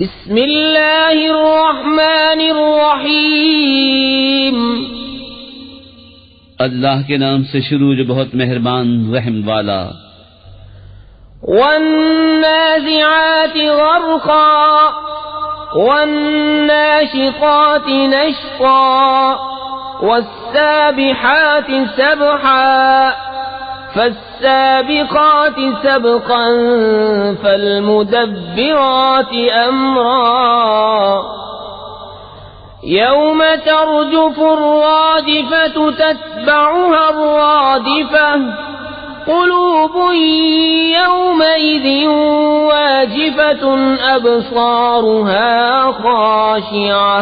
بسم اللہ الرحمن الرحیم، اللہ کے نام سے شروع جو بہت مہربان رحم والا۔ والنازعات غرقا والناشطات نشطا والسابحات سبحا فالسابقات سبقا فالمدبرات امرا يوم ترجف الرادفة تتبعها الرادفة قلوب يومئذ واجفة أبصارها خاشعة۔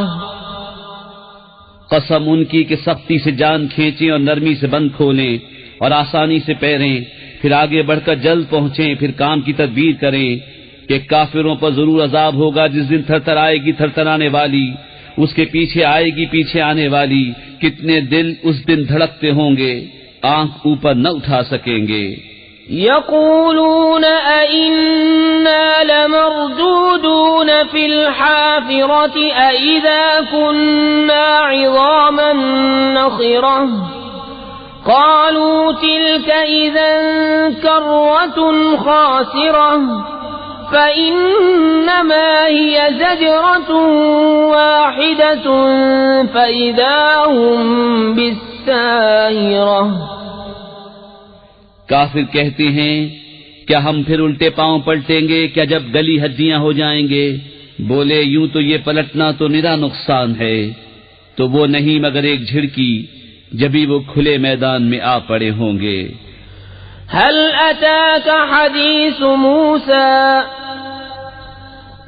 قسم ان کی کہ سختی سے جان کھینچیں اور نرمی سے بند کھولیں اور آسانی سے پیریں، پھر آگے بڑھ کر جلد پہنچیں، پھر کام کی تدبیر کریں کہ کافروں پر ضرور عذاب ہوگا جس دن تھر تھر آئے گی تھر تھر آنے والی، اس کے پیچھے آئے گی پیچھے آنے والی، کتنے دل اس دن دھڑکتے ہوں گے، آنکھ اوپر نہ اٹھا سکیں گے۔ یقولون أئنا لمردودون في الحافرة أئذا كنا عظاما نخرة قالوا تلك إذا كرة خاسرة فإنما هي زجرة واحدة فإذا هم بالساهرة۔ کافر کہتے ہیں کیا ہم پھر الٹے پاؤں پلٹیں گے کیا جب گلی ہڈیاں ہو جائیں گے؟ بولے یوں تو یہ پلٹنا تو نرا نقصان ہے، تو وہ نہیں مگر ایک جھڑکی جبھی وہ کھلے میدان میں آ پڑے ہوں گے۔ هل أتاك حديث موسى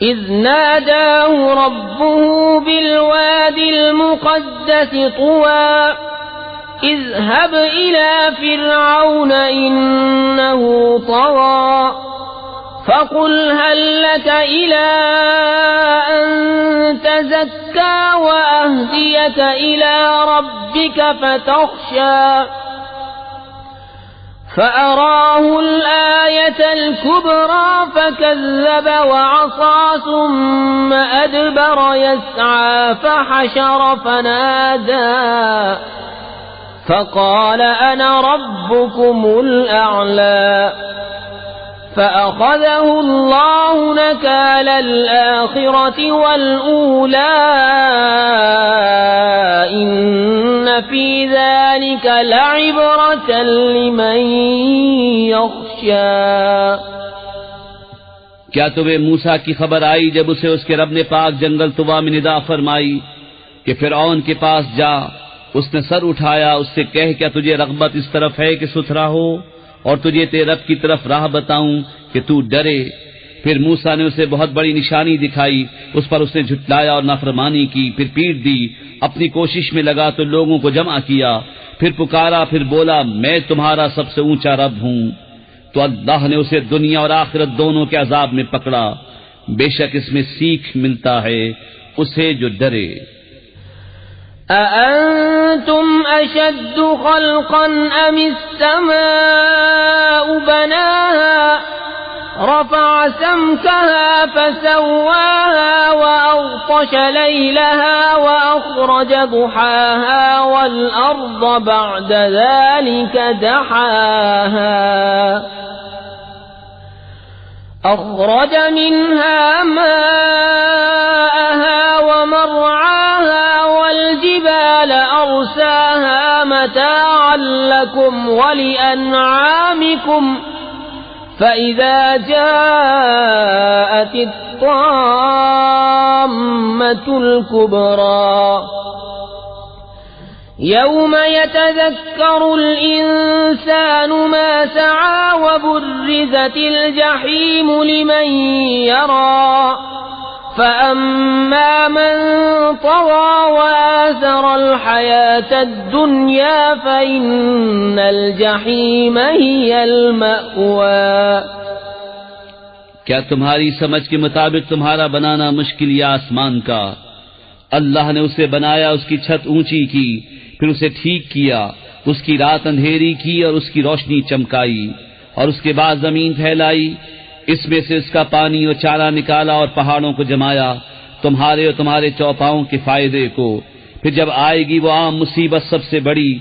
إذ ناداه ربه بالوادي المقدس طوى اذهب إلى فرعون إنه طغى فقل هل لك إلى أن تزكى وأهديك إلى ربك فتخشى فأراه الآية الكبرى فكذب وعصى ثم أدبر يسعى فحشر فنادى فقال أنا ربكم الأعلى فأخذه الله نكال الآخرة والأولى إن في ذلك لعبرة لمن يخشى۔ کیا تمہیں موسیٰ کی خبر آئی جب اسے اس کے رب نے پاک جنگل طوا میں ندا فرمائی کہ فرعون کے پاس جا؟ اس نے سر اٹھایا، اس سے کہہ کیا تجھے رغبت اس طرف ہے کہ ستھرا ہو اور تجھے تیرے رب کی طرف راہ بتاؤں کہ تو ڈرے؟ پھر موسیٰ نے اسے بہت بڑی نشانی دکھائی، اس پر اس نے جھٹلایا اور نافرمانی کی، پھر پیٹ دی، اپنی کوشش میں لگا تو لوگوں کو جمع کیا، پھر پکارا، پھر بولا میں تمہارا سب سے اونچا رب ہوں۔ تو اللہ نے اسے دنیا اور آخرت دونوں کے عذاب میں پکڑا، بے شک اس میں سیکھ ملتا ہے اسے جو ڈرے۔ أأنتم أشد خلقا أم السماء بناها رفع سمكها فسواها وأغطش ليلها وأخرج ضحاها والأرض بعد ذلك دحاها أخرج منها ماءها ومرعاها والجبال أرساها متاعا لكم ولأنعامكم فإذا جاءت الطامة الكبرى يوم يتذكر الإنسان ما سعى وبرزت الجحيم لمن يرى فأما من طغى وآثر الحياة الدنيا فإن الجحيم هي المأوى۔ کیا تمہاری سمجھ کے مطابق تمہارا بنانا مشکل یا آسمان کا؟ اللہ نے اسے بنایا، اس کی چھت اونچی کی، پھر اسے ٹھیک کیا، اس کی رات اندھیری کی اور اس کی روشنی چمکائی، اور اس کے بعد زمین پھیلائی، اس میں سے اس کا پانی اور چارہ نکالا اور پہاڑوں کو جمایا تمہارے اور تمہارے چوپاؤں کے فائدے کو. پھر جب آئے گی وہ عام مصیبت سب سے بڑی،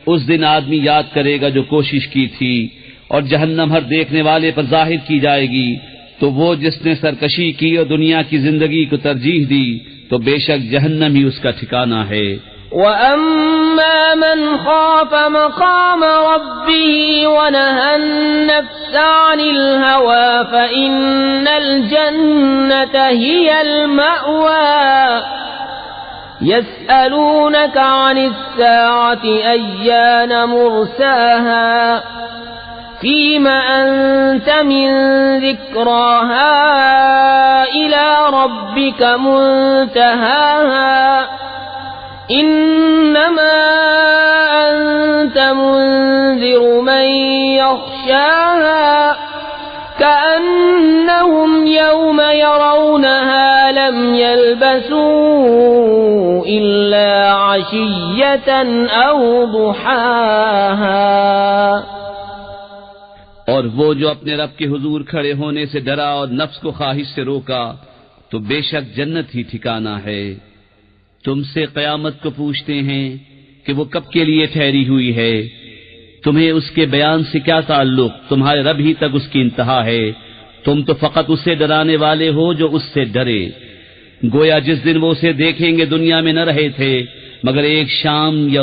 اس دن آدمی یاد کرے گا جو کوشش کی تھی، اور جہنم ہر دیکھنے والے پر ظاہر کی جائے گی. تو وہ جس نے سرکشی کی اور دنیا کی زندگی کو ترجیح دی تو بے شک جہنم ہی اس کا ٹھکانہ ہے. وَأَمَّا مَنْ خَافَ مَقَامَ رَبِّهِ وَنَهَى النَّفْسَ عَنِ الْهَوَى فَإِنَّ الْجَنَّةَ هِيَ الْمَأْوَى. يَسْأَلُونَكَ عَنِ السَّاعَةِ أَيَّانَ مُرْسَاهَا فِيمَ أَنْتَ مِنْ ذِكْرَاهَا إِلَى رَبِّكَ مُنْتَهَاهَا إِنَّمَا أَنْتَ مُنْذِرُ مَنْ يَخْشَاهَا كَأَنَّهُمْ يَوْمَ يَرَوْنَهَا لَمْ يَلْبَثُوا إِلَّا عَشِيَّةً أَوْ ضُحَاهَا. اور وہ جو اپنے رب کے حضور کھڑے ہونے سے ڈرا اور نفس کو خواہش سے روکا تو بے شک جنت ہی ٹھکانہ ہے. تم سے قیامت کو پوچھتے ہیں کہ وہ کب کے لیے ٹھہری ہوئی ہے. تمہیں اس کے بیان سے کیا تعلق؟ تمہارے رب ہی تک اس کی انتہا ہے. تم تو فقط اسے ڈرانے والے ہو جو اس سے ڈرے. گویا جس دن وہ اسے دیکھیں گے دنیا میں نہ رہے تھے مگر ایک شام یا